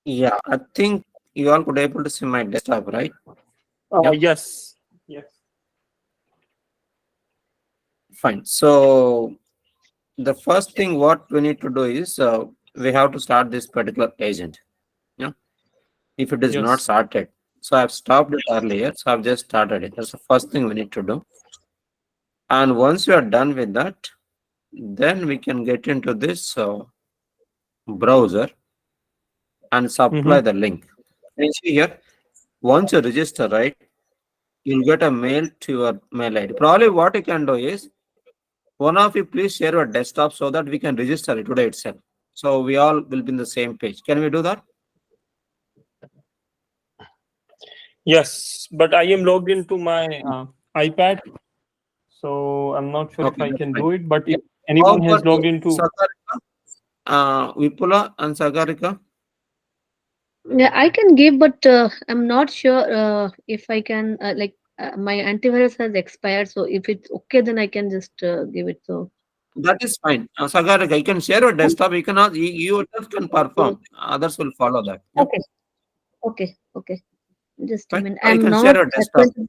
Yeah, I think you all could able to see my desktop, right? Yeah, Yes. Yes. fine. So the first thing what we need to do is we have to start this particular agent. Yeah, if it is not Yes. started, so I've stopped it earlier, so I've just started it. That's the first thing we need to do. And once you are done with that, then we can get into this browser and Mm-hmm. supply the link. And you see here, once you register, right, you'll get a mail to your mail ID. Probably what you can do is, one of you please share your desktop so that we can register it today itself. So we all will be in the same page. Can we do that? Yes, but I am logged into my iPad, so I'm not sure if Okay, I that's can fine. do it. But if How anyone has about logged into, Sagarika, Vipula and Sagarika? Yeah, I can give, but I'm not sure if I can. My antivirus has expired, so if it's okay, then I can just give it. So That is fine. Sagarika, you can share your desktop. You cannot, you yourself can perform. Others will follow that. Yeah, okay, okay. Just a fine. minute. You I'm can share not your desktop. actually,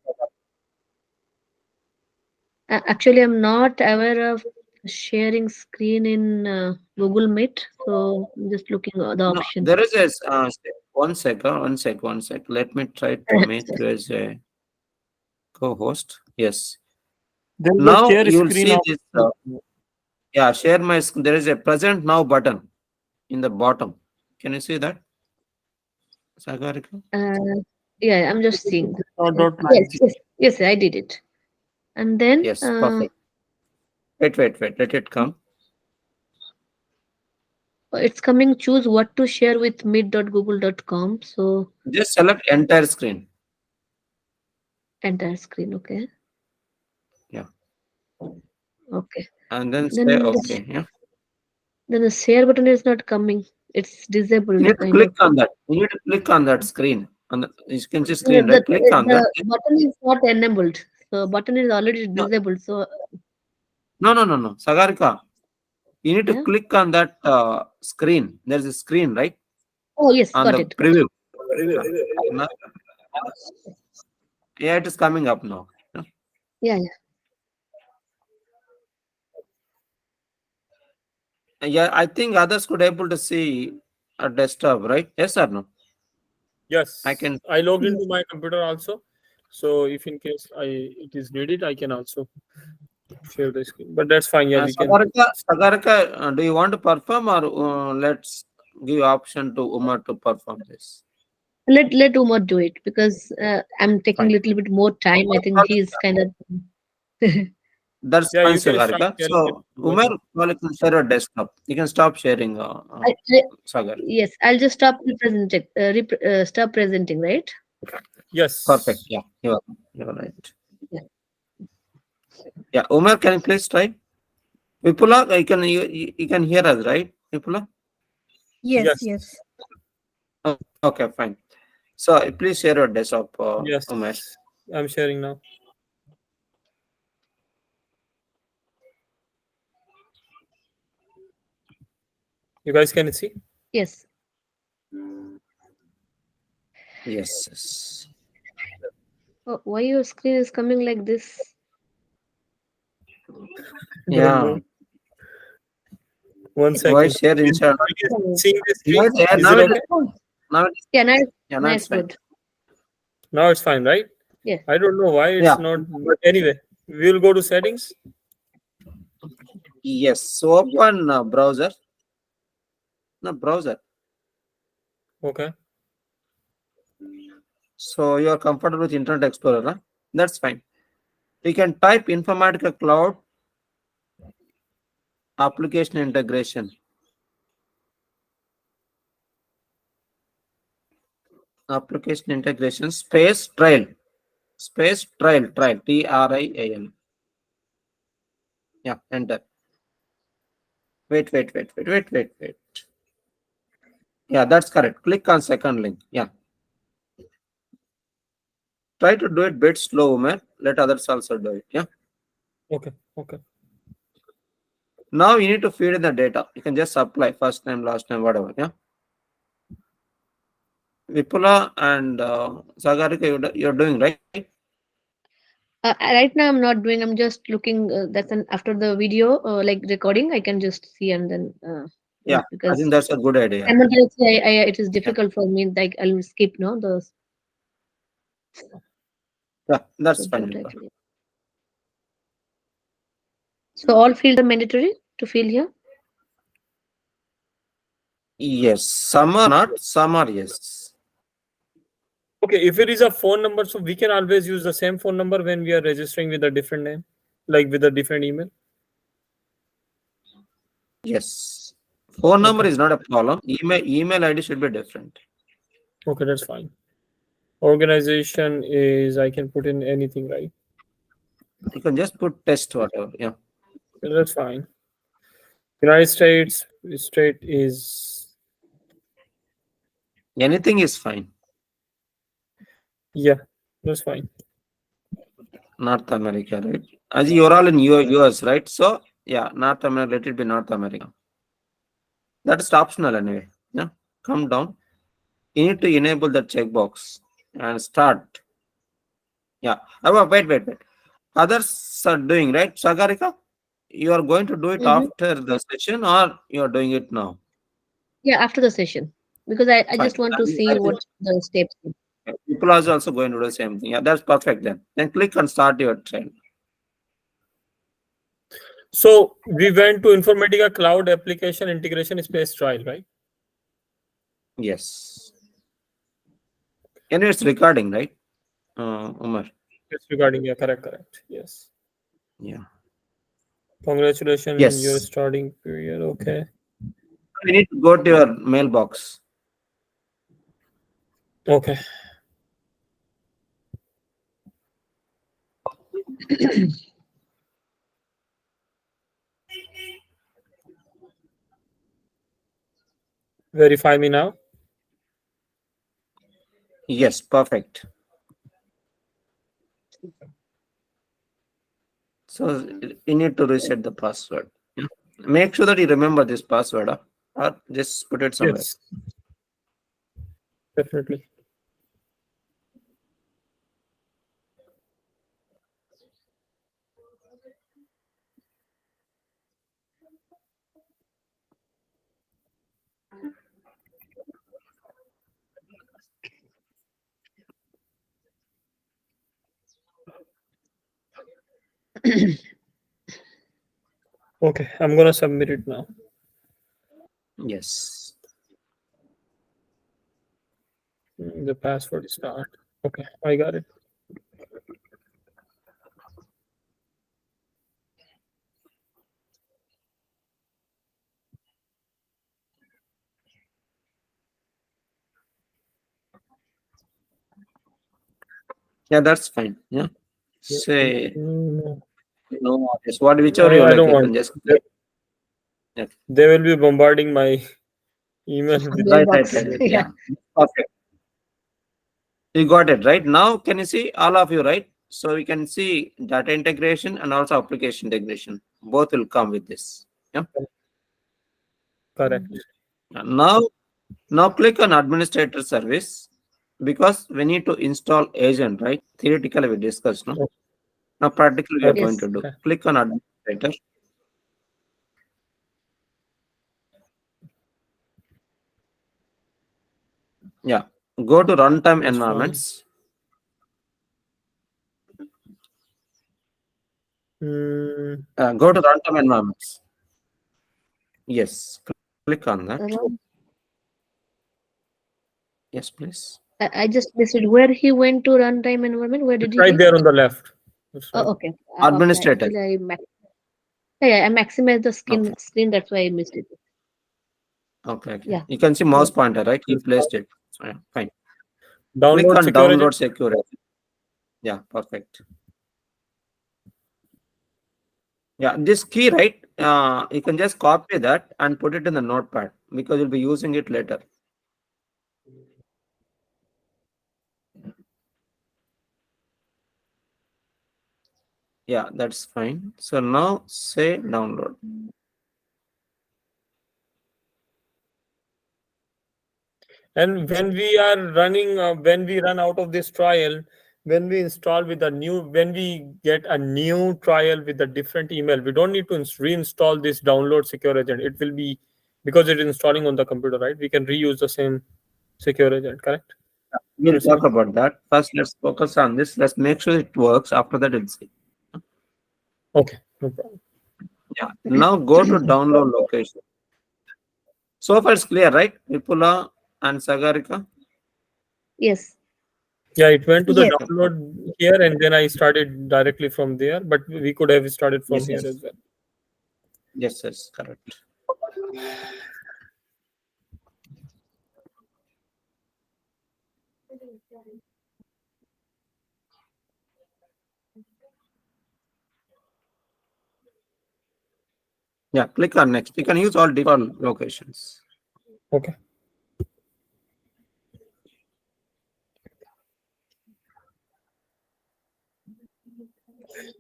actually I'm not aware of sharing screen in Google Meet. So I'm just looking at the No, option. there is a one sec, one sec. Let me try to make you as a co-host. Yes. there is a Now share you will screen see option. this. Yeah, share my screen. There is a present now button in the bottom. Can you see that, Sagarika? Uh, yeah, I'm just seeing. Yes, Dot yes, I did it. And then Yes, perfect. Wait. Let it come. it's coming. Choose what to share with meet.google.com. So Just select entire screen. entire screen. Okay, Yeah, okay. and then say Then okay. Yeah, the share button is not coming. It's you disabled, need to kind click of. on that. You need to click on that screen. On the, you can see Yeah, screen, right? Click on that. the button is not enabled. So button is already No, disabled. So no. Sagarika, you need to yeah. click on that screen. There's a screen, right? Oh yes, On got the it, got it. preview. Uh, no- yeah, it is coming up now. Yeah, Yeah. yeah, I think others could able to see a desktop, right? Yes or no? I Yes, can. I logged Yes. into my computer also. So if in case it is needed, I can also share the screen. But that's fine. Yeah, we can. Sagarika, do you want to perform or let's give option to Umar to perform this? Let Umar do it because I'm taking a Fine. little bit more time. I think he's kind of. That's Yeah, fine, you can start Sagarika. sharing it. So, Umar, well, you can share your desktop. You can stop sharing, I, Sagar. yes, I'll just stop representing. Stop presenting, right? Perfect. Yes. Yeah, you're right. Yeah. Yeah, Umar, can you please try? Vipula, you can hear us, right? Vipula? Yes, Yes. yes. Okay, fine. So, please share your desktop, Umar. Yes. I'm sharing now. You guys can see? Yes. Yes. Oh, why your screen is coming like this? Don't Yeah. know. One Why second. share inside? Are you Oh, seeing the Yeah, screen? yeah, Is it okay? now it is, yeah, nice, yeah, now it's nice, fine. good. Now it's fine, right? Yes. I don't know why Yeah. it's not. But anyway, we will go to settings. Yes. So, open browser. No, browser. Okay. So, you are comfortable with Internet Explorer, huh? That's fine. You can type Informatica Cloud application integration. Application integration space trial. Space trial. TRIAL. Yeah, enter. Wait. Yeah, that's correct. Click on second link. Yeah. Try to do it bit slow, man. Let others also do it. Yeah. Okay. Okay. Now you need to feed in the data. You can just apply first name, last name, whatever. Yeah. Vipula and Sagarika, you're doing right. Right now, I'm not doing. I'm just looking. That's an after the video, like recording, I can just see and then Yeah, look I think because that's a good idea. simultaneously, it is Yeah, difficult for me. Like I'll skip no the yeah, that's so fine, don't Vipula. actually. So all fields are mandatory to fill here. Yes, some are not, some are yes. Okay, if it is a phone number, so we can always use the same phone number when we are registering with a different name, like with a different email. Yes. Phone number Okay, is not a problem. Email ID should be different. okay, that's fine. Organization is I can put in anything, right? You can just put test whatever. Yeah. Okay, that's fine. United States state is Anything is fine. yeah, that's fine. North America, right? As you're all in US, right? So yeah, North America, let it be North America. That's optional anyway. Yeah. Come down. You need to enable the checkbox and start. Yeah. Wait. Others are doing, right? Sagarika, you are going to do it Mm-hmm. after the session or you are doing it now? Yeah, after the session because I Fine. just want to I see think what the steps. people are also going to do the same thing. Yeah, that's perfect then. Then click and start your train. So we went to Informatica Cloud Application Integration Space Trial, right? Yes. Anyway, it's recording, right? Umar. Yes, regarding yeah, correct. Yes. Yeah. Congratulations, your Yes. starting period. Okay. We need to go to your mailbox. Okay. Verify me now. Yes, perfect. So you need to reset the password. Yeah. Make sure that you remember this password, or just put it somewhere. Yes, definitely. Okay, I'm gonna submit it now. Yes. The password is not. Okay, I got it. Yeah, that's fine. Yeah. Say No, no. Yes. Whichever you I like, don't you want. can just click. Yeah. They will be bombarding my email with Mailbox. mail. Yeah. Yeah. Perfect. You got it right now. Can you see all of you, right? So we can see data integration and also application integration. Both will come with this. Yeah. Correct. Now, click on administrator service because we need to install agent, right? Theoretically, we discussed, no? Now, practically, we are Okay. going to Yes. do. Okay. Click on administrator. Yeah. Go to runtime That's fine. environments. Mm, Go to runtime environments. Yes. Click on that. Yes, please. I just missed it. Where he went to runtime environment? Where did it's he right hit? there on the left. That's right. Oh, okay. Okay. Administrator. Actually, I maximized the Okay. screen. That's why I missed it. Okay. Yeah. You can see mouse Got it. pointer, right? You It's placed it. So, yeah, fine. Click download on secure agent. download secure. Yeah, perfect. Yeah, this key, right? You can just copy that and put it in the notepad because you'll be using it later. Yeah, that's fine. So now say download. And when we are running, when we run out of this trial, when we install with a new, when we get a new trial with a different email, we don't need to reinstall this download secure agent. It will be, because it is installing on the computer, right? We can reuse the same secure agent, correct? We'll Narasimha? talk about that. First, let's focus on this. Let's make sure it works. After that, we'll see. Okay, no problem. Yeah. Now go to download location. So far, it's clear, right? Vipula and Sagarika. Yes. Yeah, it went to the Yes. download here, and then I started directly from there, but we could have started from Yes, here yes. as well. Yes, correct. Yeah, click on next. You can use all default locations. Okay.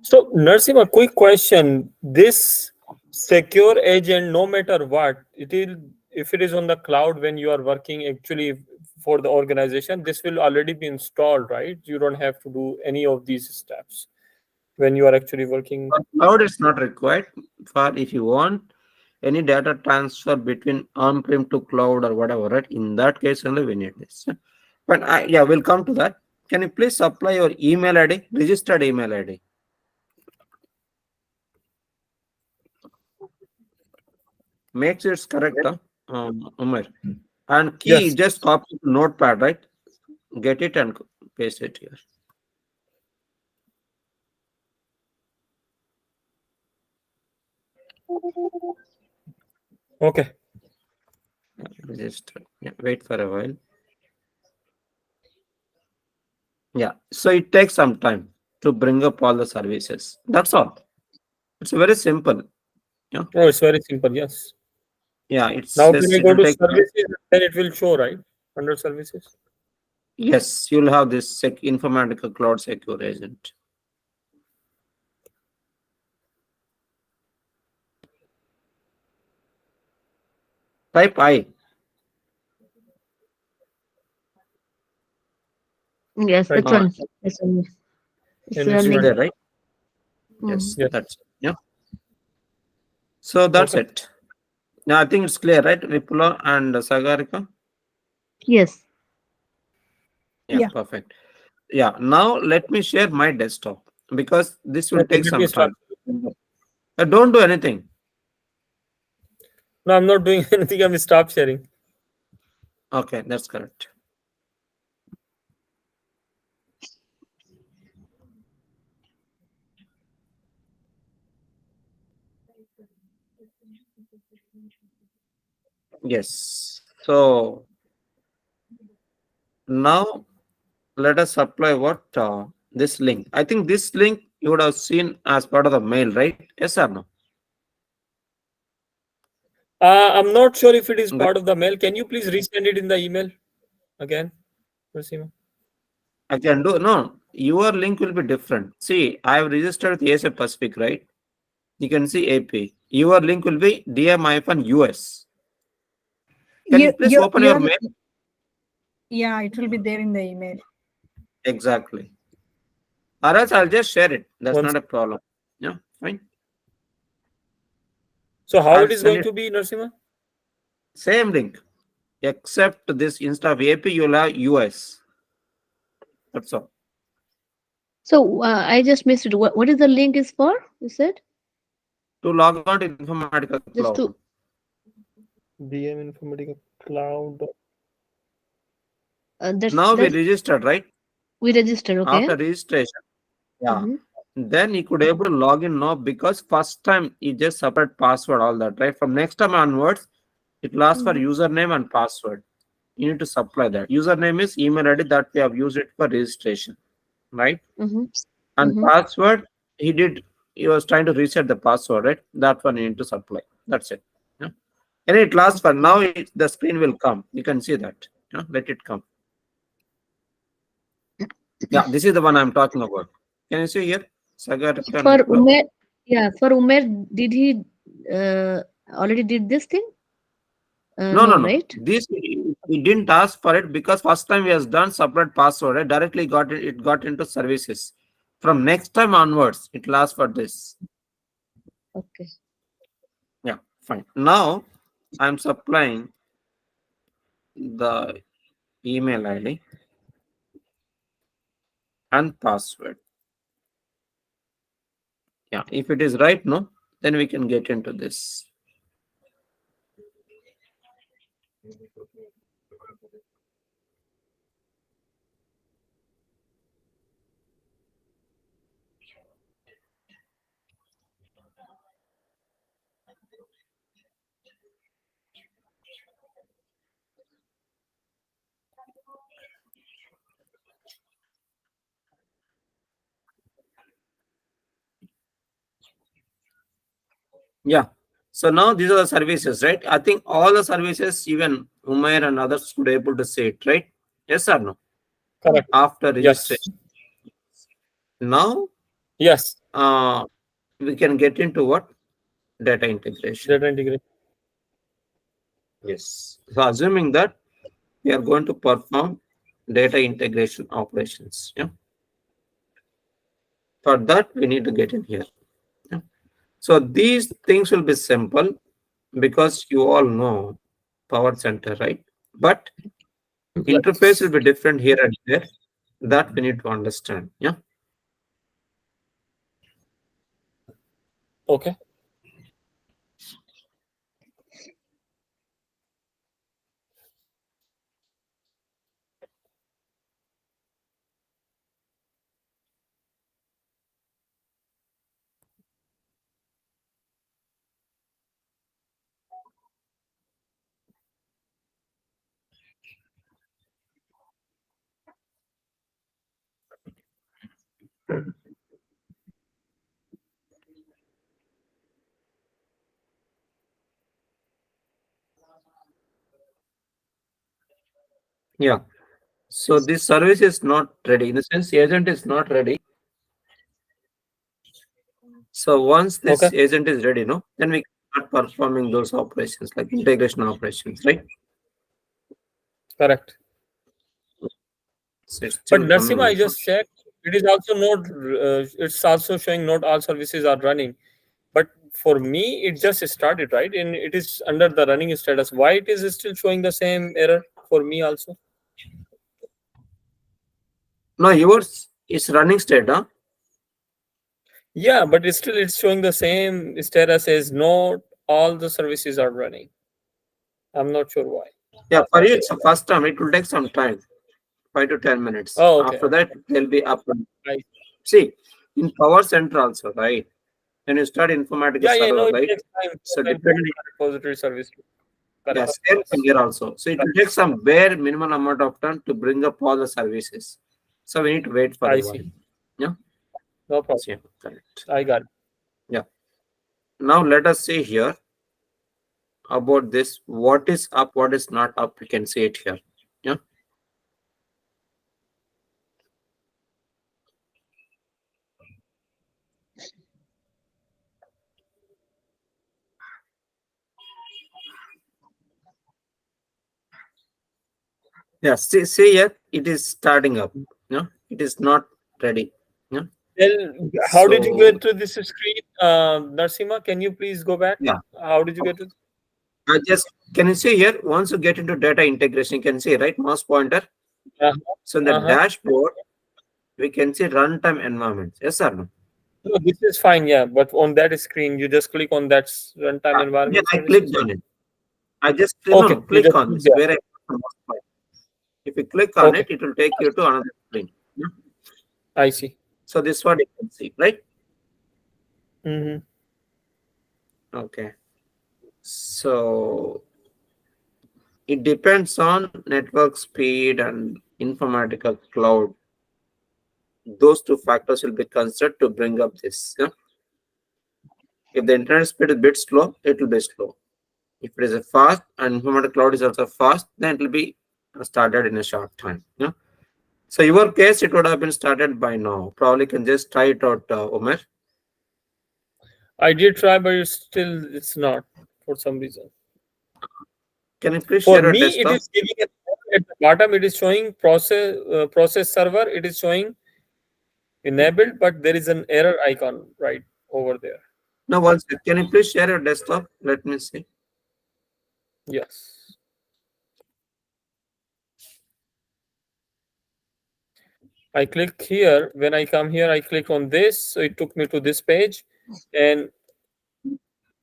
So, Narsim, a quick question. This secure agent, no matter what, it will, if it is on the cloud when you are working actually for the organization, this will already be installed, right? You don't have to do any of these steps when you are actually working. For cloud is not required. For if you want any data transfer between on-prem to cloud or whatever, right? In that case only we need this. But yeah, we'll come to that. Can you please supply your email ID, registered email ID? Make sure it's correct, Umar. And key, Yes. just copy to notepad, right? Get it and paste it here. Okay. Register. Yeah, wait for a while. Yeah, so it takes some time to bring up all the services. That's all. It's very simple. Yeah, Oh, it's very simple. Yes. yeah. It's Now, when just I it go will to take time. services, then it will show, right? Under services. Yes, you'll have this Informatica Cloud Secure Agent. Type I. Yes, Right. it's on. It's on. It's And it's Is it running. there, right? Mm. Yes, Yes. that's it. Yeah. So that's Okay. it. Now I think it's clear, right? Vipula and Sagarika. Yes. Yeah, Yeah. perfect. Yeah. Now let me share my desktop because this will Okay, take let me some start. time. Don't do anything. No, I'm not doing anything. I'm stop sharing. Okay, that's correct. Yes. So now let us apply what this link. I think this link you would have seen as part of the mail, right? Yes or no? I'm not sure if it is But part of the mail. Can you please resend it in the email again, Rasima? I can do no. Your link will be different. See, I have registered with ASA Pacific, right? You can see AP. Your link will be DM-US. Can you please open your Your mail? yeah, it will be there in the email. Exactly. Or else I'll just share it. That's Once. not a problem. Yeah, fine. So how I'll it is send going it. to be, Narsima? Same link. Except this instead of AP, you'll have US. That's all. So I just missed it. What is the link is for? You said To log on to Informatica just Cloud. to. DM Informatica Cloud. Now we That's registered, right? we register. Okay. After registration. Yeah. Mm-hmm. Then you could able to log in now because first time you just separate password, all that, right? From next time onwards, it will ask for Mm-hmm. username and password. You need to supply that. Username is email ID that we have used it for registration, right? Mm-hmm. And Mm-hmm. password, he was trying to reset the password, right? That one you need to supply. That's it. Yeah. And it lasts for now, the screen will come. You can see that. Yeah, let it come. Yeah, this is the one I'm talking about. Can you see here? Sagar and For Vipula? Umer, yeah, for Umer, did he uh, already did this thing? No, No, no, no. right? This you we didn't ask for it because first time we has done separate password, right? Directly got it, it got into services. From next time onwards, it will ask for this. Okay. Yeah, fine. Now I'm supplying the email ID and password. Yeah, if it is right, no, then we can get into this. Yeah. So now these are the services, right? I think all the services, even Umair and others could able to say it, right? Yes or no? Correct. After Yes. registration. Now Yes. we can get into what? Data integration. Data integration. Yes. So assuming that we are going to perform data integration operations. Yeah. For that, we need to get in here. Yeah. So these things will be simple because you all know Power Center, right? But interface will be different here and there. That we need to understand. Yeah. Okay. Yeah. So this service is not ready. In the sense, agent is not ready. So once this Okay. agent is ready, no, then we start performing those operations like integration operations, right? Correct. So it's But still coming Narsima, I also. just checked. It is also not. It's also showing not all services are running. But for me, it just started, right? And it is under the running status. Why it is still showing the same error for me also? No, yours is running state, huh? Yeah, but it's showing the same status as not all the services are running. I'm not sure why. Yeah, for you it's the first time. It will take some time, 5 to 10 minutes. Oh, okay. After that, they'll be up. I, See, in Power Center also, right? When you start Informatica yeah, no, server, it right? takes time for So that depending, repository service. yeah, Correct. same thing Yes. here also. So it will take some bare minimum amount of time to bring up all the services. So we need to wait for I a while. see. Yeah. No problem. Yeah, correct. I got it. Yeah. Now let us see here about this. What is up, what is not up. We can see it here. Yeah. Yeah. See here, it is starting up. Yeah. It is not ready. Yeah. Well, how did you So get to this screen, Narsima? Can you please go back? yeah. How did you get to? I just can you see here once you get into data integration, you can see right mouse pointer. Uh-huh. So in the Uh-huh. dashboard, we can see runtime environments. Yes or no? No, this is fine, yeah. But on that screen, you just click on that runtime Yeah, environment I services. clicked on it. I just no Okay, no you click just on click this there. where I put the mouse pointer. If you click on Okay, it, it will take you to another screen. Yeah. I see. So this one you can see, right? Mm-hmm. Okay. So it depends on network speed and Informatica cloud. Those two factors will be considered to bring up this. Yeah? If the internet speed is a bit slow, it will be slow. If it is a fast and Informatica cloud is also fast, then it will be started in a short time. Yeah. So your case, it would have been started by now. Probably can just try it out, Omer. I did try, but it's not for some reason. Can you please For share your me, it desktop? is giving an error at the bottom. It is showing process server. It is showing enabled, but there is an error icon right over there. No, one second. Can you please share your desktop? Let me see. Yes. I click here. When I come here, I click on this. So it took me to this page. And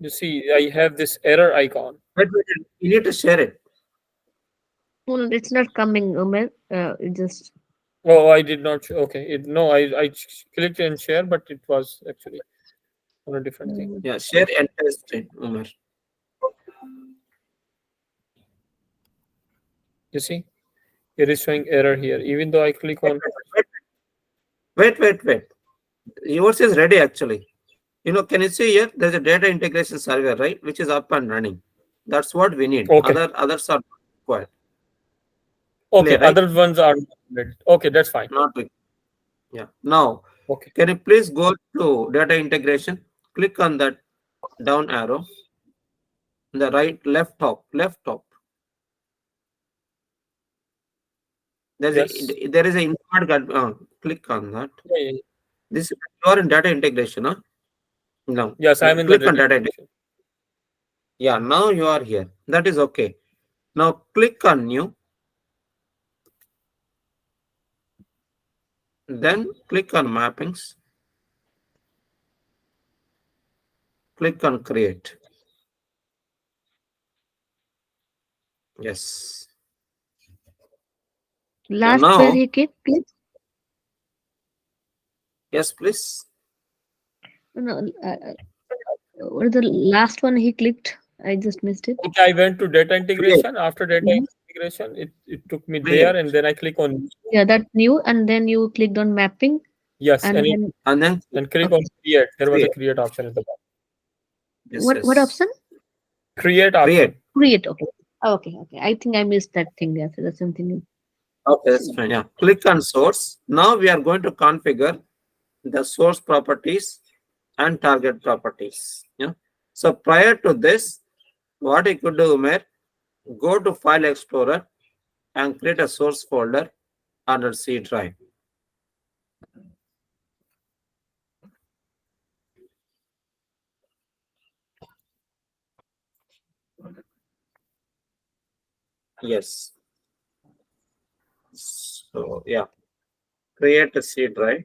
you see, I have this error icon. Wait, you need to share it. Well, it's not coming, Umar. It just Oh, I did not. Okay. No, I clicked and share, but it was actually on a different thing. Yeah, share entire screen, Umar. You see, it is showing error here. Even though I click on. Wait. Yours is ready actually. Can you see here? There's a data integration server, right? Which is up and running. That's what we need. Okay. Others are required. Okay. Clear, right? Other ones are not ready. Okay, that's fine. Not required. Yeah. Now, Okay. can you please go to data integration? Click on that down arrow. The left top. Yes. There is a Informatica. Click on that. Yeah. This you are in data integration, huh? No. Yes, I'm in the Click on data data. integration. Yeah. Now you are here. That is okay. Now click on new. Then click on mappings. Click on create. Yes. last now, where he clicked. yes, please. No, what is the last one he clicked? I just missed it. Okay, I went to data integration. After data Mhm. integration, it took me Create. there, and then I click on Yeah, that's new, and then you clicked on mapping, yes, and then And then click on okay. create. There was a create. create option at the bottom. Yes, What yes. option? Create Create. option. Create. Okay. Oh, okay. I think I missed that thing. Yeah, so that's something new. Okay, that's fine. Yeah. Click on source. Now we are going to configure the source properties and target properties. Yeah. So prior to this, what you could do, Umer, go to File Explorer and create a source folder under C drive. Yes. So yeah, create a C drive.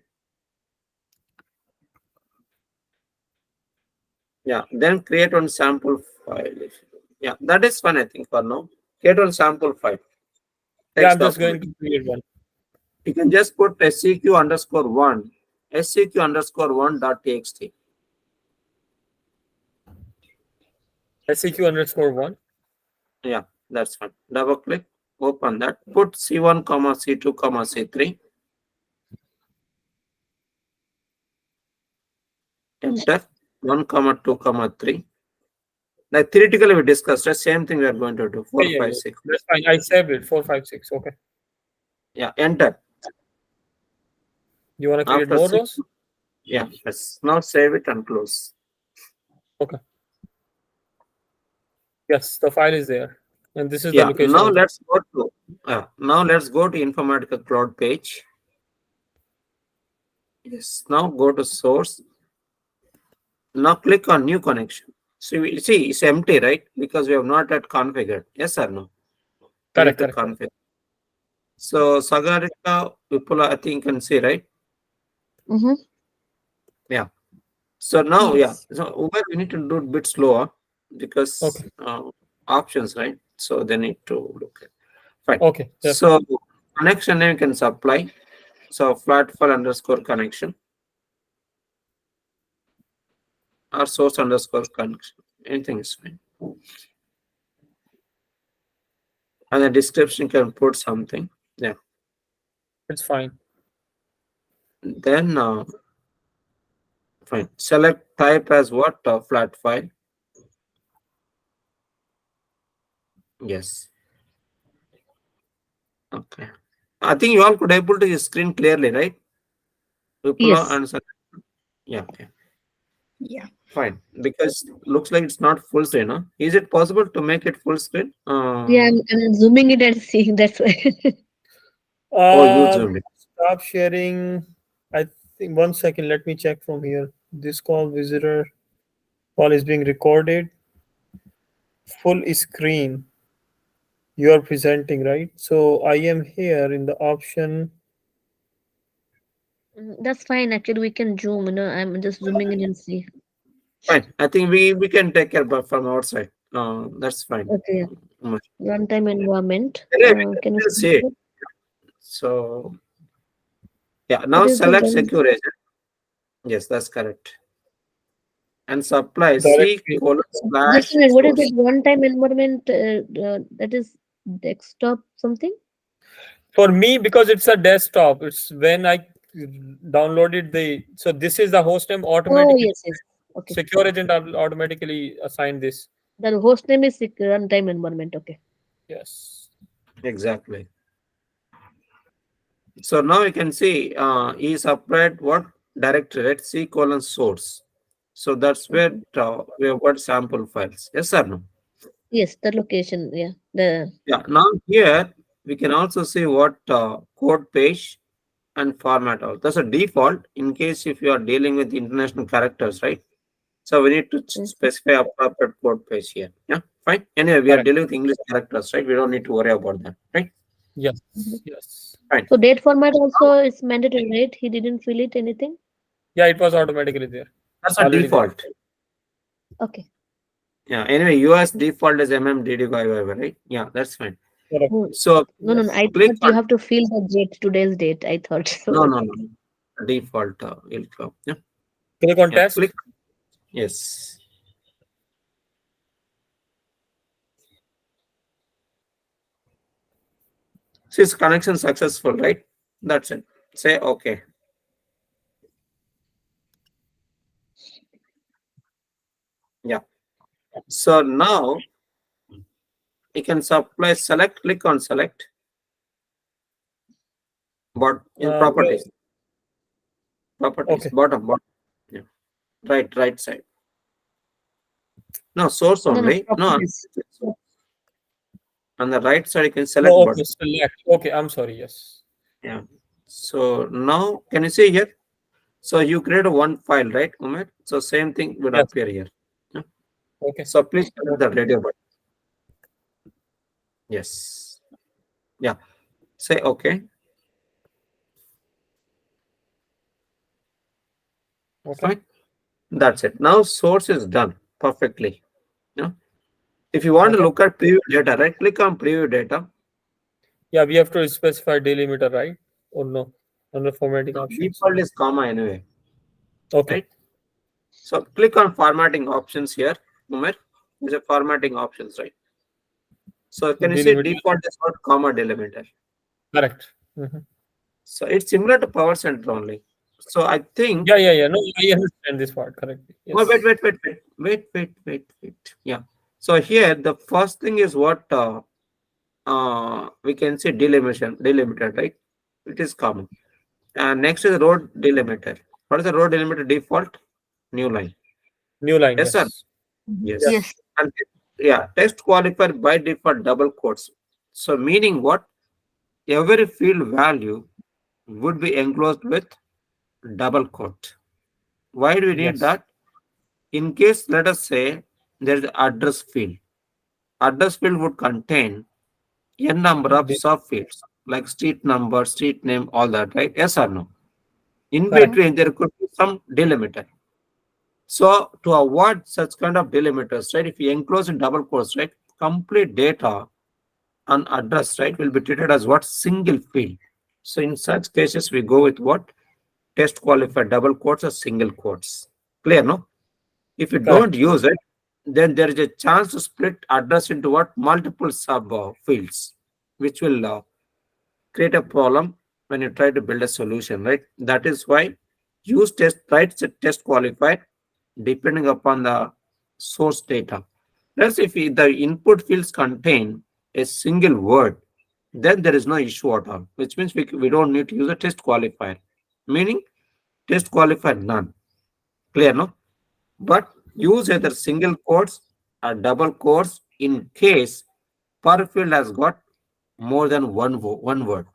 Yeah, then create one sample file. Yeah, that is fine, I think, for now. Create one sample file. Yeah, Text I'm just going document. to create one. You can just put seq_1, seq_1.txt. seq_1. Yeah, that's fine. Double click, open that. Put C1, C2, C3. Enter 1, 2, 3. Like theoretically we discussed the same thing we are going to do. 4, Yeah. 5, 6. That's fine. I saved it. 4, 5, 6. Okay. Yeah, enter. You want to create After more 6, rows? yeah, yes. Now save it and close. Okay. Yes, the file is there, and this is the Yeah, location now of the. let's go to Informatica Cloud page. Yes, now go to source. Now click on new connection. So we see it's empty, right? Because we have not yet configured. Yes or no? We need Correct. to configure. So Sagarika, Vipula, I think you can see, right? Mm-hmm. Yeah. So now, yeah. Yes. So Uber, we need to do it a bit slower because Okay. options, right? So they need to look at. Fine. Okay. Yes. So connection name can supply. So flatfile_connection or source_connection. Anything is fine. And the description can put something. Yeah. It's fine. Then fine. Select type as what? Flat file. Yes. Okay. I think you all could able to see screen clearly, right? Vipula Yes. and yeah. Yeah. Fine. Because looks like it's not full screen, huh? Is it possible to make it full screen? Yeah, I'm zooming it and seeing that's why. Oh, you Uh, zoomed it. Stop sharing. I think 1 second. Let me check from here. This call is being recorded. Full screen. You are presenting, right? So I am here in the option. That's fine. Actually, we can zoom. I'm just zooming in and see. Fine. I think we can take care of from outside. That's fine. Okay, yeah. Mm. Runtime environment. Anyway, we Can you can see see it. it? So yeah, What now is the select run? secure agent. Yes, that's correct. And supply C Directory. colon Just a slash minute. What is source. that runtime environment? That is desktop something? For me, because it's a desktop, it's when I downloaded the. So this is the host name Oh, automatically. yes, yes. Okay. Secure agent will automatically assign this. The host name is runtime environment. Okay. Yes. Exactly. So now you can see E supplied what directory, right? C colon source. So that's where Okay. we have got sample files. Yes or no? Yes, the location. Yeah. The Yeah. Now here we can also see what code page and format out. That's a default in case if you are dealing with international characters, right? So we need to okay. specify appropriate code page here. Yeah, fine. Anyway, we are Correct. dealing with English characters, right? We don't need to worry about that, right? Yes. Mhm. Yes. Fine. So date format also is mandatory, right? He didn't fill it anything. Yeah, it was automatically there. That's a Already there. default. Okay. Yeah. Anyway, US default is MMDDYY, right? Yeah, that's fine. Correct. No, So no, no. Yes. I click thought you on have to fill the date, today's date. I thought so. no, no, Okay. no. Default will come. Yeah, Click on yeah. test. Click yes. So it's connection successful, right? That's it. Say okay. Yeah. So now you can supply select. Click on select. But in properties, Okay. bottom. Yeah. Right side. No, source No, no. only. No, Properties. on the right side you can select Oh, okay. button. Select. Okay. I'm sorry. Yes. Yeah. So now can you see here? So you create one file, right, Umar? So same thing will Yes. appear here. Yeah. Okay. So please select the Okay. radio button. Yes. Yeah. Say okay. Okay. Fine. That's it. Now source is done perfectly. Yeah. If you want to Okay. look at preview data, right? Click on preview data. Yeah, we have to specify delimiter, right? Or no? Under formatting options. Default is comma anyway, Okay. right? So click on formatting options here, Umar. There's a formatting options, right? So can you see Delimiter. default is not comma delimiter? Correct. Mhm. So it's similar to Power Center only. So I think Yeah. No, I understand this part correctly. oh, Yes. wait. Yeah. So here the first thing is what we can say delimiter, right? It is common. And next is road delimiter. What is the road delimiter default? New line. New line. Yes, sir. Yes. Yes. Yes. Yes. And yeah, text qualifier by default double quotes. So meaning what? Every field value would be enclosed with double quote. Why do we need Yes. that? In case, let us say, there is address field. Address field would contain n number of The- subfields like street number, street name, all that, right? Yes or no? In Correct. between, there could be some delimiter. So to avoid such kind of delimiters, right? If you enclose in double quotes, right? Complete data on address, right, will be treated as what single field. So in such cases, we go with what test qualified double quotes or single quotes. Clear, no? If you don't Correct. use it, then there is a chance to split address into what multiple sub fields, which will create a problem when you try to build a solution, right? That is why use test qualified depending upon the source data. That's if the input fields contain a single word, then there is no issue at all, which means we don't need to use a test qualifier, meaning test qualifier none. Clear, no? But Use either single quotes or double quotes in case per field has got more than one word,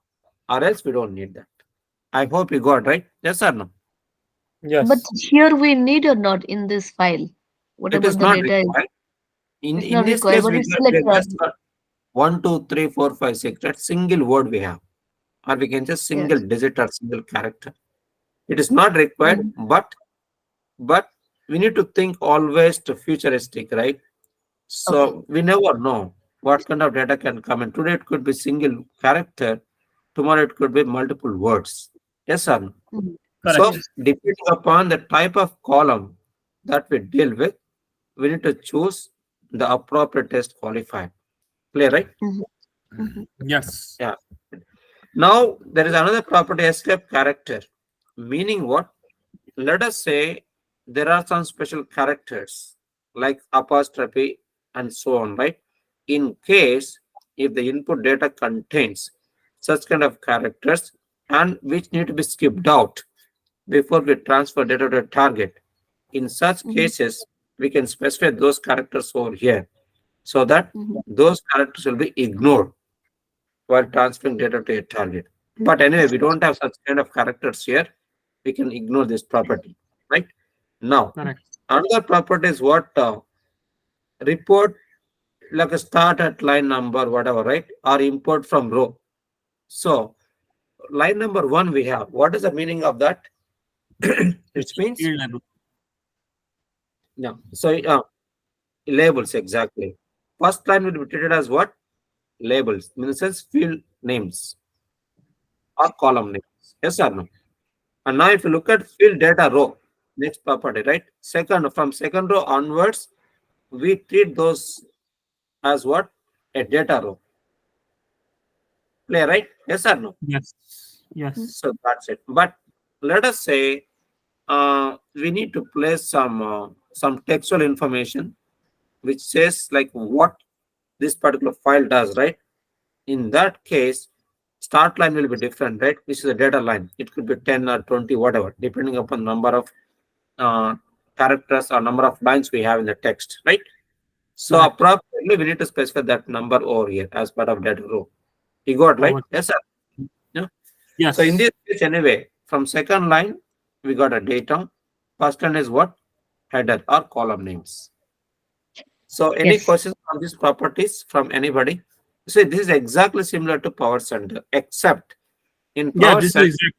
or else we don't need that. I hope you got right. Yes or no? But Yes. here we need or not in this file. What It about is the not data? required. In It's in not this required, case, but we it's get still we a just got 1, 2, 3, 4, 5, 6. That single word we have, or we can just single yes. digit or single character. It is not required, Mhm. but we need to think always to futuristic, right? Okay. So we never know what kind of data can come in. Today it could be single character, tomorrow it could be multiple words. Yes or no? Mhm. Correct. So Yes. depending upon the type of column that we deal with, we need to choose the appropriate test qualifier. Clear, right? Mhm. Mhm. Yes. Yeah. Now there is another property escape character. Meaning what? Let us say there are some special characters like apostrophe and so on, right? In case if the input data contains such kind of characters and which need to be skipped out before we transfer data to a target, in such Mhm. cases, we can specify those characters over here so that Mhm. those characters will be ignored while transferring data to a target. But anyway, we don't have such kind of characters here. We can ignore this property, right? Now, Correct. another property is what report like a start at line number, whatever, right? Or import from row. So, line number one we have. What is the meaning of that? Which It's means, field level. yeah. So, labels exactly. First line will be treated as what? Labels, in the sense field names or column names. Yes or no? And now if you look at field data row, next property, right? Second, from second row onwards, we treat those as what? A data row. Clear, right? Yes or no? Yes. Mhm. Yes. So that's it. But let us say we need to place some textual information which says like what this particular file does, right? In that case, start line will be different, right? Which is a data line. It could be 10 or 20, whatever, depending upon number of uh, characters or number of lines we have in the text, right? So Correct. appropriately, we need to specify that number over here as part of data row. You got right? Over. Yes, sir. Yeah. So in Yes. this case, anyway, from second line, we got a data. First line is what? Header or column names. So any Yes. questions on these properties from anybody? See, this is exactly similar to Power Center, except in Yeah, Power this Center, is exact.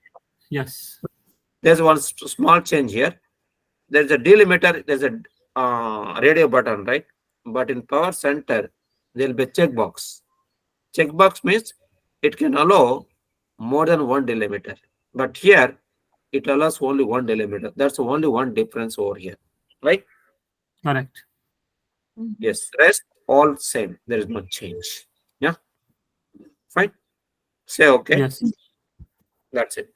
Yes. there's one small change here. There's a delimiter, there's a radio button, right? But in Power Center, there'll be a checkbox. Checkbox means it can allow more than one delimiter. But here, it allows only one delimiter. That's only one difference over here, right? Correct. Mhm. Yes, rest all same. There is no change. Yeah, fine. Say okay. Yes. That's it.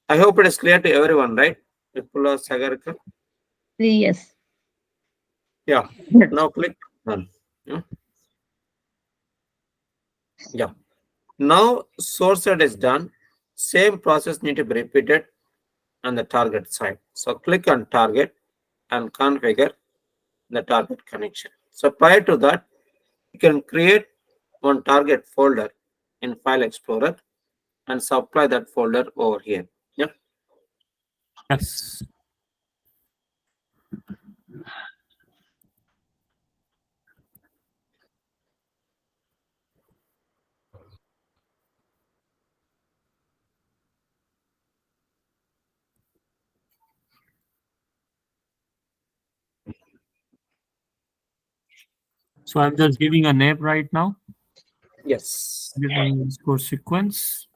I hope it is clear to everyone, right? Vipula Sagarkar. Yes. Yeah. Now click done. Yeah. Yeah. Now source set is done. Same process need to be repeated on the target side. So click on target and configure the target connection. So prior to that, you can create one target folder in File Explorer and supply that folder over here. Yeah. Yes. So I'm just giving a name right now. Yes. Giving score sequence.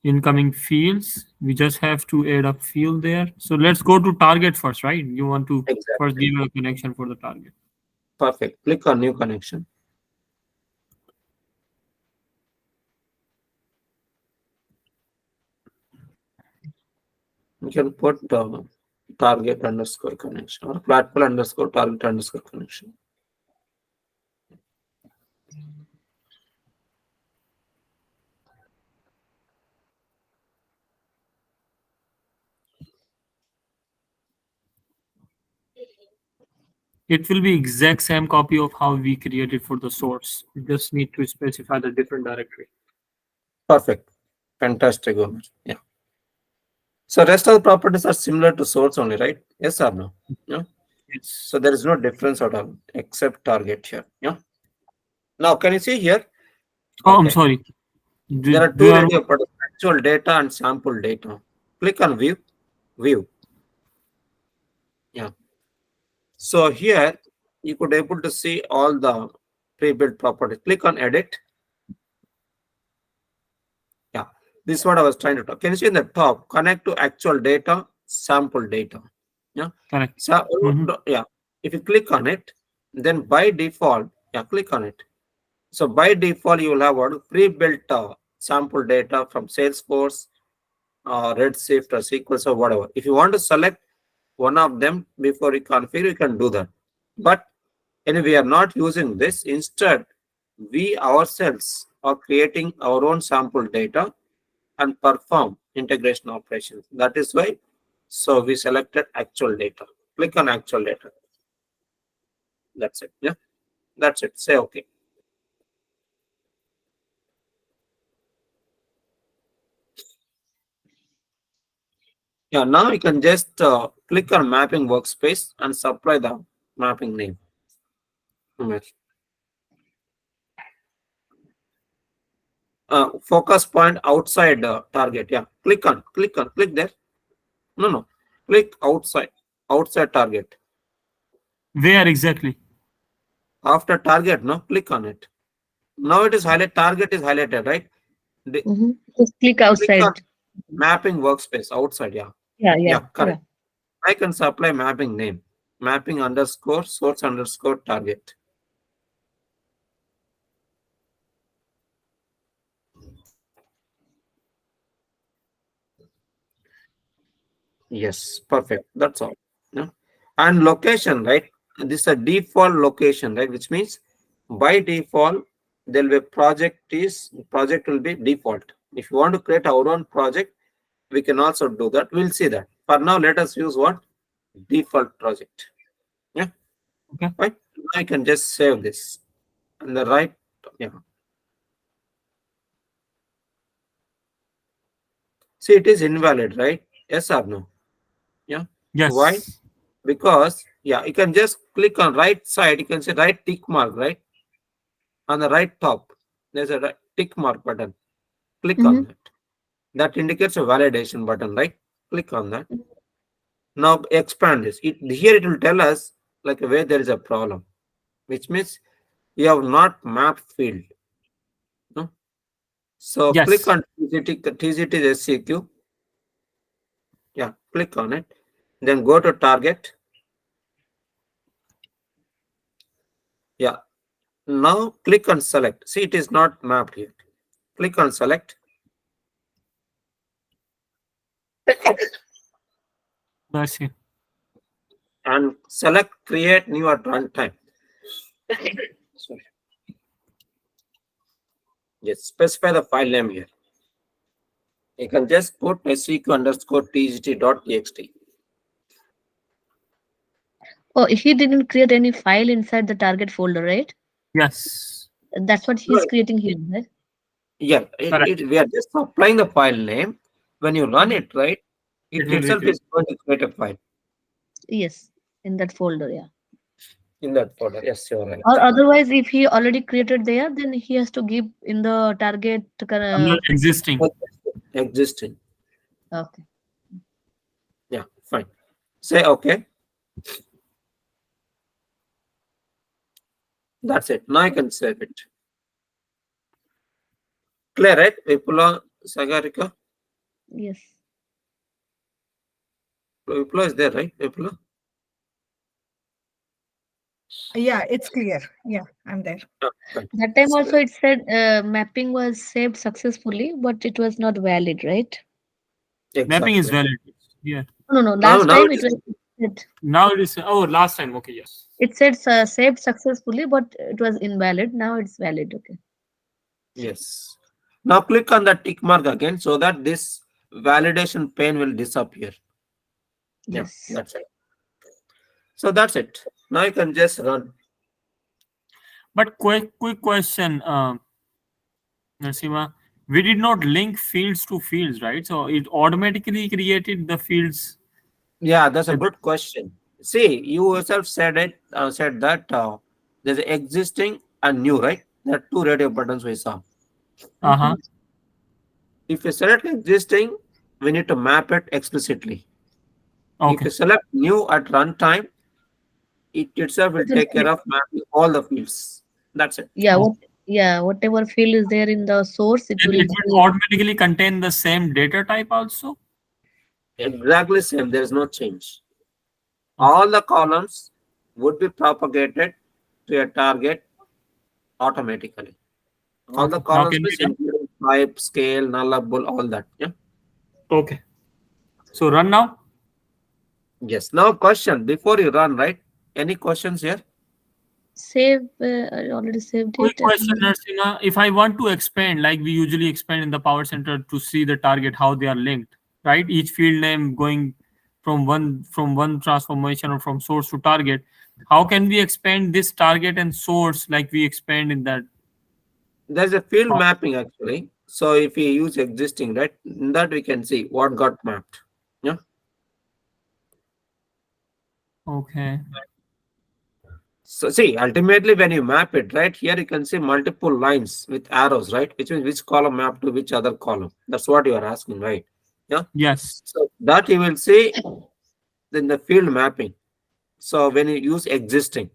Incoming fields. We just have to add a field there. So let's go to target first, right? You want to first Exactly. give a connection for the target. Perfect. Click on new connection. You can put target underscore connection or platform underscore target underscore connection. It will be exact same copy of how we created for the source. We just need to specify the different directory. Perfect. Fantastic, Umar. Yeah. So rest of the properties are similar to source only, right? Yes or no? Yeah. Yes. So there is no difference at all except target here. Yeah. Now can you see here? Oh, I'm Okay. sorry. There are two data products, actual data and sample data. Click on view. View. Yeah. So here you could able to see all the pre-built properties. Click on edit. Yeah. This is what I was trying to talk. Can you see in the top? Connect to actual data, sample data. Yeah. Correct. So yeah. If you click on it, then by default, yeah, click on it. So by default, you will have what pre-built sample data from Salesforce, Redshift, or SQL, or whatever. If you want to select one of them before you configure, you can do that. But anyway, we are not using this. Instead, we ourselves are creating our own sample data and perform integration operations. That is why. So we selected actual data. Click on actual data. That's it. Yeah, that's it. Say okay. Yeah, now you can just click on mapping workspace and supply the mapping name. Focus point outside target. Yeah, click there. No. Click outside target. Where exactly? After target, no, click on it. Now it is highlighted, target is highlighted, right? Just click Click on outside. mapping workspace outside. Yeah, Yeah. correct. I can supply mapping name, mapping underscore source underscore target. Yes, perfect. That's all. Yeah. And location, right? This is a default location, right? Which means by default, there will be project will be default. If you want to create our own project, we can also do that. We'll see that. For now, let us use what? Default project. Yeah. Okay. Right. Now I can just save this. And the right, yeah. See, it is invalid, right? Yes or no? Yeah. Yes. Why? Because yeah, you can just click on right side. You can say right tick mark, right? On the right top, there's a tick mark button. Click on that. That indicates a validation button, right? Click on that. Now expand this. Here it will tell us like where there is a problem, which means you have not mapped field. No? So click Yes. on TGT SCQ. Yeah, click on it. Then go to target. Yeah. Now click on select. See, it is not mapped yet. Click on select. That's it. And select create new at runtime. Sorry. Yes, specify the file name here. You can just put seq underscore tgt.txt. Oh, he didn't create any file inside the target folder, right? Yes. That's what he's creating here, right? Yeah, Correct. we are just applying the file name. When you run it, right, It it will itself retrieve. is going to create a file Yes, in that folder, yeah. in that folder. Yes, you're right. Or otherwise, if he already created there, then he has to give in the target. Under existing. Existing. Okay. Yeah, fine. Say okay. That's it. Now I can save it. Clear, right? Vipula, Sagarika. Yes. Vipula is there, right? Vipula. Yeah, it's clear. Yeah, I'm there. Fine. That time also it said mapping was saved successfully, but it was not valid, right? Mapping is Exactly. valid. Yeah. No. Now, Last now time it is. Now it is. Oh, last time. Okay. Yes. it said saved successfully, but it was invalid. Now it's valid. Okay. Yes. Now click on the tick mark again so that this validation pane will disappear. Yeah, Yes. that's it. So that's it. Now you can just run. But quick question, Nasima. We did not link fields to fields, right? So it automatically created the fields. Yeah, that's a Uh good question. See, you yourself said it. Said that there's existing and new, right? There are two radio buttons we saw. huh. Mhm. If you select existing, we need to map it explicitly. If Okay. you select new at runtime, it itself will It will take care say, of mapping all the fields. That's it. yeah, Oh. whatever field is there in the source, it And will it will create. automatically contain the same data type also. Exactly same. There is no change. Okay. All the columns would be propagated to a target automatically. All the Okay. Now columns can we means run? including type, scale, nullable, all that. Yeah. Okay. So run now. Yes. Now question before you run, right? Any questions here? Save. I already saved Quick it. question, Narsima. If I want to expand, like we usually expand in the Power Center to see the target, how they are linked, right? Each field name going from one transformation or from source to target. How can we expand this target and source like we expand in that? There's a field mapping actually. So if we use existing, right, in that we can see what got mapped. Yeah. Okay. So see, ultimately when you map it, right, here you can see multiple lines with arrows, right? Which means which column map to which other column. That's what you are asking, right? Yeah. Yes. So that you will see in the field mapping. So when you use existing,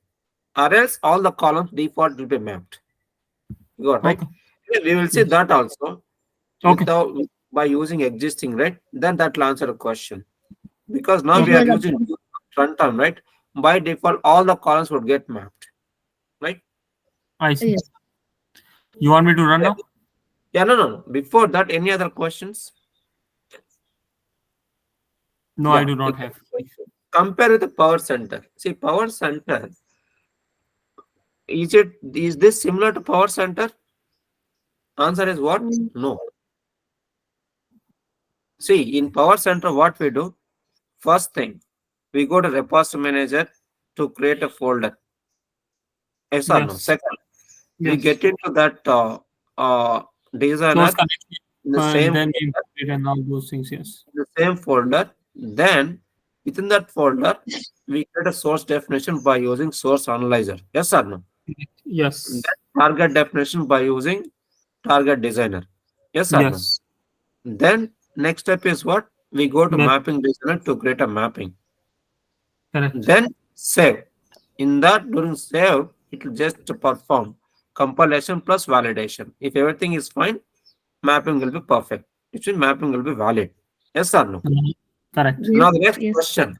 or else all the columns default will be mapped. You got right? Okay. Yeah, we will see Yes. that also Okay. without by using existing, right? Then that will answer the question. Because now we Okay. are Because using runtime, right? By default, all the columns would get mapped, right? I see. yes. You want me to run Yeah, now? yeah, no, no, no. Before that, any other questions? No, I Yeah, do you not can have. compare with the power center. See, power center, is this similar to power center? Answer is what? Mm, No. See, in power center, what we do? First thing, we go to repository manager to create a folder. Yes or no? Yes. Second, we Yes. get into that Source designer connection, in the and same then we folder, import it and all those things. Yes. Then within that folder, we get a source definition by using source analyzer. Yes or no? Then Yes. target definition by using target designer. Yes or no? Yes. Then next step is what? We go to Map. mapping designer to create a mapping. Correct. Then save. In that during save, it will just perform compilation plus validation. If everything is fine, mapping will be perfect. It means mapping will be valid. Yes or no? Mhm. Correct. yes. Now the next Yes. question.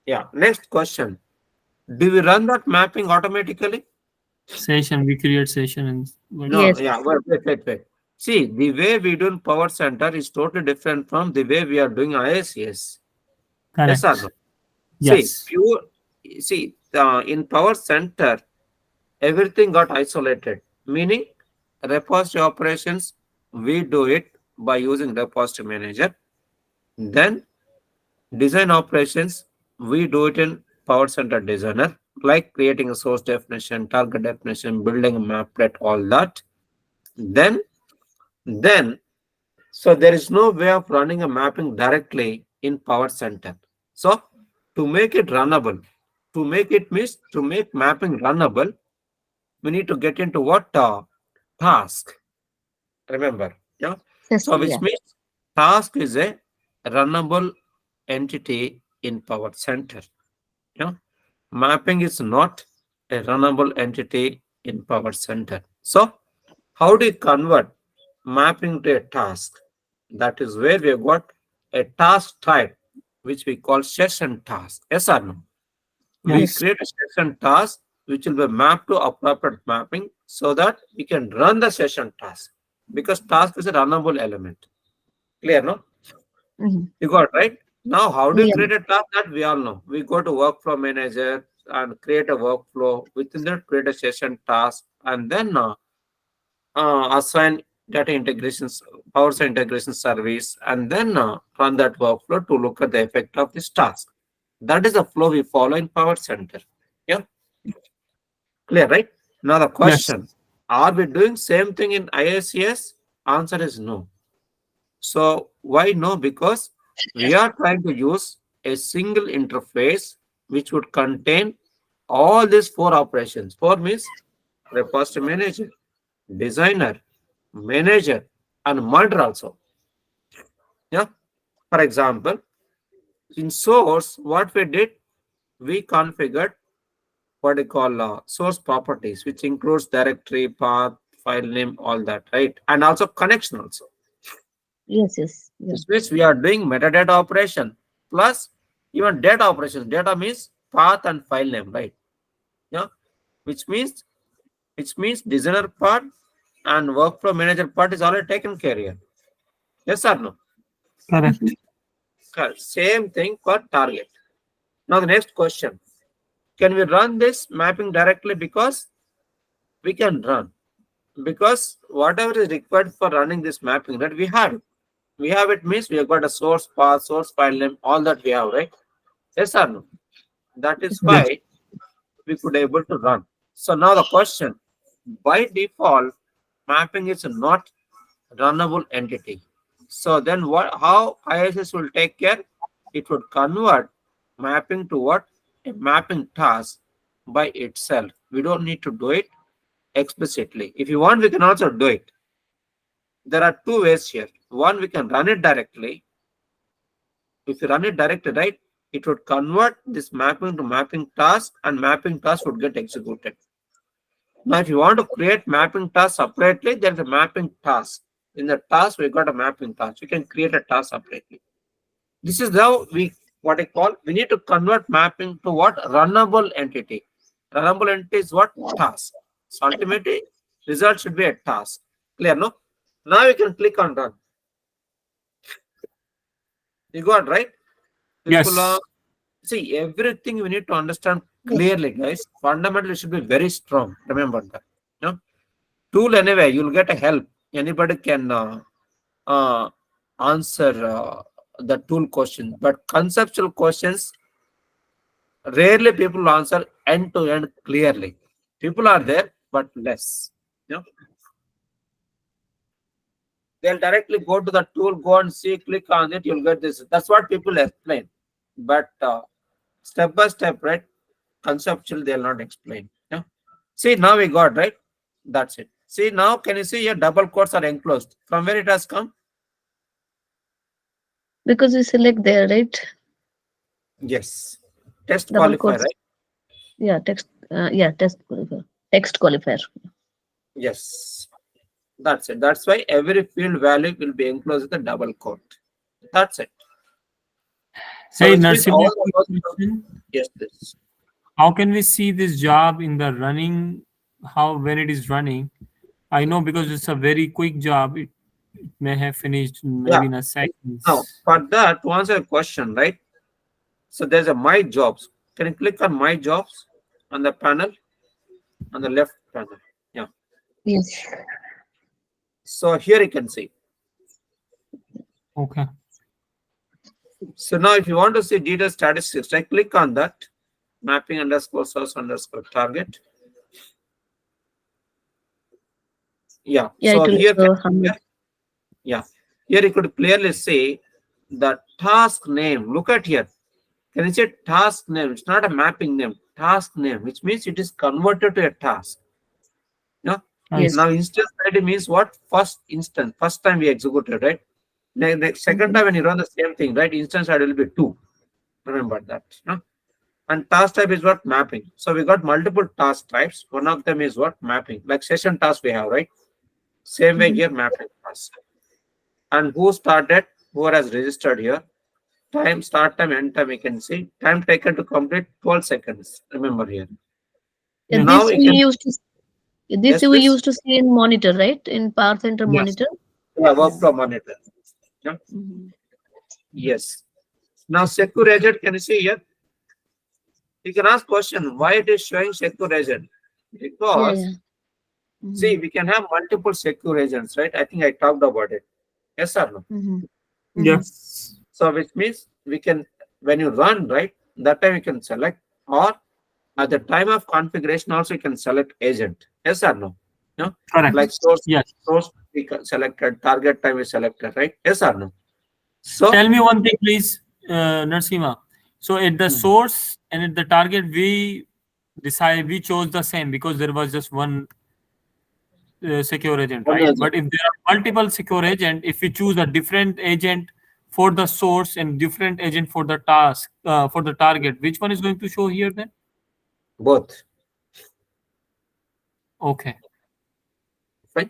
Yeah, next question. Do we run that mapping automatically? Session. We create session and No, Yes. yeah, wait. See, the way we do in Power Center is totally different from the way we are doing ISCS. Yes or no? correct. See, Yes. in Power Center, everything got isolated, meaning repository operations, we do it by using repository manager. Then design operations, we do it in Power Center Designer, like creating a source definition, target definition, building a maplet, all that. Then, then, so there is no way of running a mapping directly in Power Center. So to make it runnable, to make mapping runnable, we need to get into what task. Remember, yeah. So System. which Yeah. means task is a runnable entity in Power Center. Yeah, mapping is not a runnable entity in Power Center. So how do you convert mapping to a task? That is where we have got a task type, which we call session task. Yes or no? We Yes. Yes. create a session task which will be mapped to appropriate mapping so that we can run the session task because task is a runnable element. Clear, no? Mhm. You got it, right? Now, how do you Yeah. create a task? That we all know. We go to workflow manager and create a workflow. Within that, create a session task and then assign data integrations, Power integration service, and then run that workflow to look at the effect of this task. That is the flow we follow in Power Center. Yeah, clear, right? Now the Yes. question: are we doing same thing in ISCS? Answer is no. So why no? Because we are trying to use a single interface which would contain all these four operations. Four means repository manager, designer, manager, and monitor also. Yeah. For example, in source, what we did, we configured what we call source properties, which includes directory, path, file name, all that, right? And also connection also. Yes, yes, yeah. This means we are doing metadata operation plus even data operations. Data means path and file name, right? Yeah, which means designer part and workflow manager part is already taken care here. Yes or no? Correct. Mhm. Correct. Same thing for target. Now the next question: can we run this mapping directly? Because we can run. Because whatever is required for running this mapping, that we have it. We have it means we have got a source path, source file name, all that we have, right? Yes or no? That is Yes. why we could able to run. So now the question: by default, mapping is not runnable entity. So then what? How ISS will take care? It would convert mapping to what? A mapping task by itself. We don't need to do it explicitly. If you want, we can also do it. There are two ways here. One, we can run it directly. If you run it directly, right, it would convert this mapping to mapping task, and mapping task would get executed. Now, if you want to create mapping task separately, there's a mapping task. In the task, we got a mapping task. You can create a task separately. This is how we what I call we need to convert mapping to what runnable entity. Runnable entity is what task. So ultimately, result should be a task. Clear? No. Now you can click on run. You got right. People Yes. are see everything we need to understand Yes. clearly, guys. Fundamentally should be very strong. Remember that. No tool anyway. You'll get a help. Anybody can uh, answer the tool question, but conceptual questions rarely people answer end to end clearly. People are there, but less. You know, they'll directly go to the tool, go and see, click on it, you'll get this. That's what people explain. But step by step, right? Conceptual, they'll not explain. Yeah. See, now we got right. That's it. See, now can you see your double quotes are enclosed? From where it has come? Because we select there, right? Yes. Test Double qualifier, quotes. right? Yeah, text. Yeah, text qualifier. Text qualifier. Yes. That's it. That's why every field value will be enclosed with a double quote. That's it. So Hey, which means all Narsimha, the quick question. yes, this. How can we see this job in the running? How when it is running? I know because it's a very quick job. It may have finished Yeah. maybe in a Now seconds. for that, to answer a question, right? So there's a my jobs. Can you click on my jobs on the panel on the left panel? Yeah. Yes. So here you can see. Okay. So now if you want to see detailed statistics, right, click on that mapping underscore source underscore target. Yeah. Yeah, it So will here can Hamid. yeah. Here you could clearly see the task name. Look at here. Can you say task name? It's not a mapping name. Task name, which means it is converted to a task. Yeah. I Yes. see. Now instance ID means what? First instance. First time we executed, right? Next second Mhm. time when you run the same thing, right? Instance ID will be 2. Remember that. Yeah? And task type is what? Mapping. So we got multiple task types. One of them is what? Mapping. Like session task we have, right? Same way Mhm. here, mapping task. And who started? Who has registered here? Time, start time, end time, you can see. Time taken to complete 12 seconds. Remember here. Yeah, Yeah. Now this you we can, used to this yes, we please. used to see in monitor, right? In Power Center Yes. monitor. Yeah, Yeah. workflow monitor. Yeah. Mhm. Yes. Now secure agent, can you see here? You can ask question why it is showing secure agent. Yeah, Because yeah. see, Mhm. we can have multiple secure agents, right? I think I talked about it. Yes or no? Mhm. Mhm. Yes. So which means we can when you run, right? That time you can select or At the time of configuration, also you can select agent. Yes or no? No? Correct. Like Yes. source we selected, target time is selected, right? Yes or no? So Tell me one thing, please, Narsima. So at the hmm, source and at the target, we chose the same because there was just one secure agent, one right? agent. But if there are multiple secure agent, if we choose a different agent for the source and different agent for the task for the target, which one is going to show here then? Both. Okay. Fine.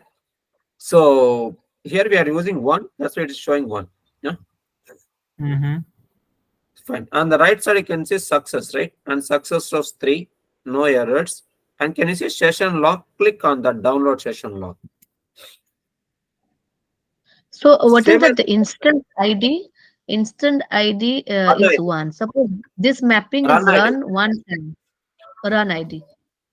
So here we are using one, that's why it is showing one. Yeah, Mm-hmm. fine. On the right side, you can see success, right? And success shows 3, no errors. And can you see session log? Click on the download session log. So what is Same as that? The instant ID? Instant ID run is ID. one. Suppose this mapping is Run ID. run one time. Run ID.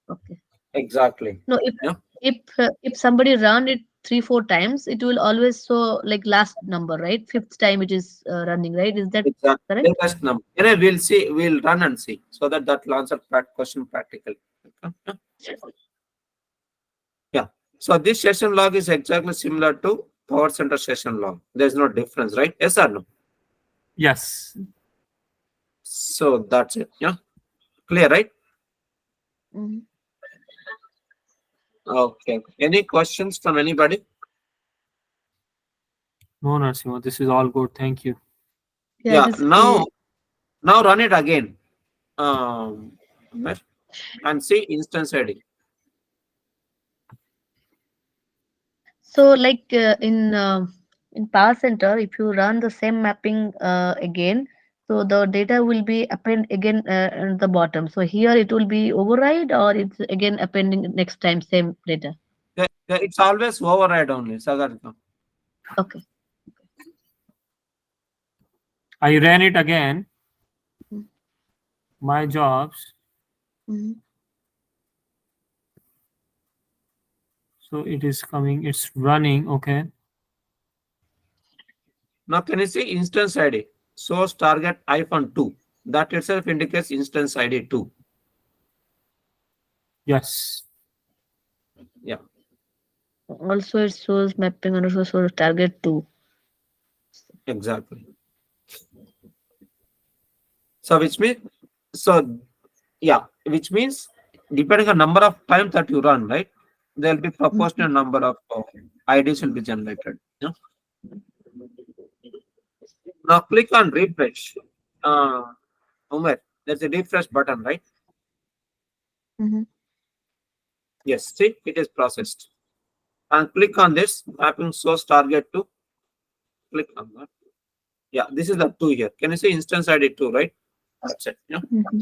Okay. Exactly. No, Yeah, if somebody run it 3 4 times, it will always show like last number, right? Fifth time it is running, right? Is that exactly. The correct? best number. Anyway, we'll see. We'll run and see. So that will answer that question practically. Okay. Yeah. Yeah. So this session log is exactly similar to Power Center session log. There's no difference, right? Yes or no? Yes. So that's it. Yeah. Clear, right? Mhm. Okay. Any questions from anybody? No, Narsima, this is all good. Thank you. Yeah, Yeah. this clear. Now run it again. Right, and see instance ID. So like in Power Center, if you run the same mapping again, so the data will be append again at the bottom. So here it will be override or it's again appending next time same data. It's always override only. Sagarika. Okay. I ran it again. Mm-hmm. My jobs. Mm-hmm. So it is coming. It's running. Okay. Now can you see instance ID? Source target -2. That itself indicates instance ID 2. Yes. Yeah, Also it shows mapping underscore source target 2. exactly. So which means so yeah, which means depending on number of times that you run, right? There will be proportional number of IDs will be generated. Yeah. Now click on refresh. Umar, there's a refresh button, right? Mm-hmm. Yes, see, it is processed. And click on this mapping source target to click on that. Yeah, this is the 2 here. Can you see instance ID 2, right? That's it. Yeah. Mm-hmm.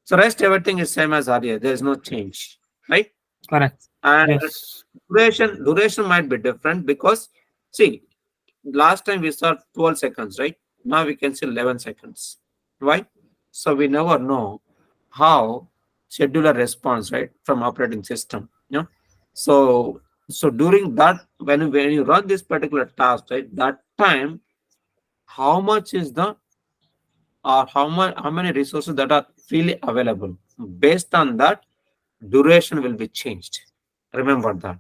So rest everything is same as earlier. There is no change, right? Correct. And Yes. duration might be different because see, last time we saw 12 seconds, right? Now we can see 11 seconds. Why? So we never know how scheduler responds, right, from operating system. Yeah. So during that, when you run this particular task, right, that time, how much is the or how many resources that are freely available? Based on that, duration will be changed. Remember that.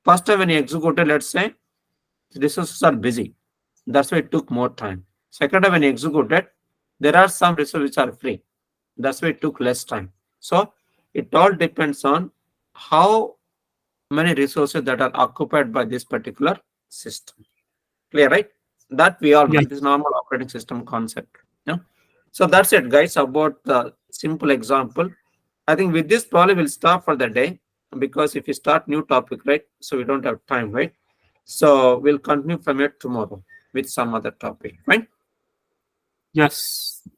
First time when you executed, let's say resources are busy. That's why it took more time. Second time when you executed, there are some resources which are free. That's why it took less time. So it all depends on how many resources that are occupied by this particular system. Clear, right? That we all know. Yes. It is normal operating system concept. Yeah. So that's it, guys, about the simple example. I think with this probably we'll stop for the day because if you start new topic, right? So we don't have time, right? So we'll continue from it tomorrow with some other topic, right? Yes.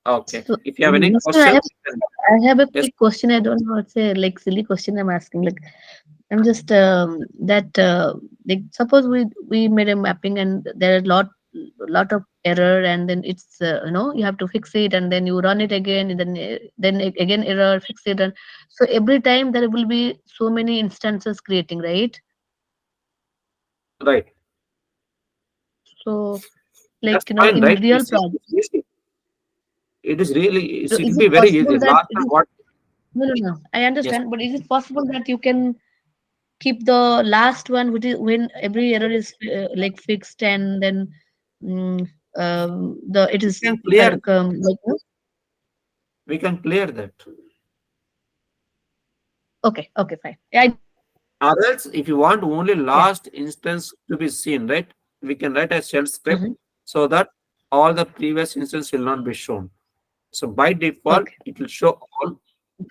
Okay. So, If you have any Mr. questions, you can, I have a yes, quick question. I don't know. It's a like silly question I'm asking. Like I'm just that like suppose we made a mapping and there are lot of error and then it's you have to fix it and then you run it again and then again error fix it and so every time there will be so many instances creating, right? right. So That's like fine, in right? real project. It's easy. It is really, it So is will be it very possible easy. that Last it time is, what? no, I Yes. understand, but is it possible that you can keep the last one, which is when every error is like fixed, and then mm, the it We is can clear. like no? We can clear that. Okay, fine. Yeah, Or else, if you want only yeah. last instance to be seen, right? We can write a shell script Mhm. so that all the previous instance will not be shown. So by default, Okay, it will show all.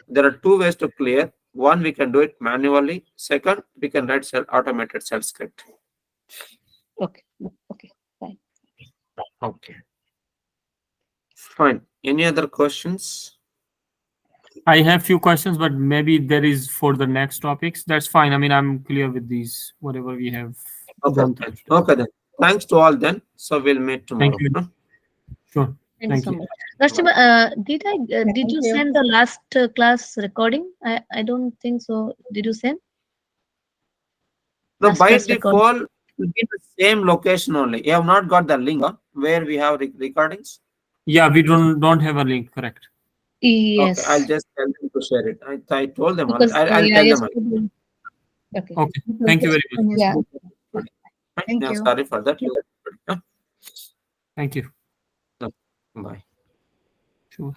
There are two ways to clear. One, we can do it manually. Second, we can write automated shell script. okay, fine. Okay, fine. Any other questions? I have few questions, but maybe there is for the next topics. That's fine. I mean, I'm clear with these, whatever we have Okay, gone through today. okay then. Thanks to all then. So we'll meet Thank tomorrow. you. Huh? Sure. Thank you Thank so you. much. Rashima, did you you. send the last class recording? I don't think so. Did you send So last by class recording? default, it will be the same location only. You have not got the link where we have recordings. Yeah, we don't have a link. Correct. Okay, I'll Yes, just tell them to share it. I told them already. because I'll yeah, tell them. yesterday. Okay. Okay. Thank you very much. Yeah. Thank Yeah, you. sorry for that. Thank you. Bye. Sure.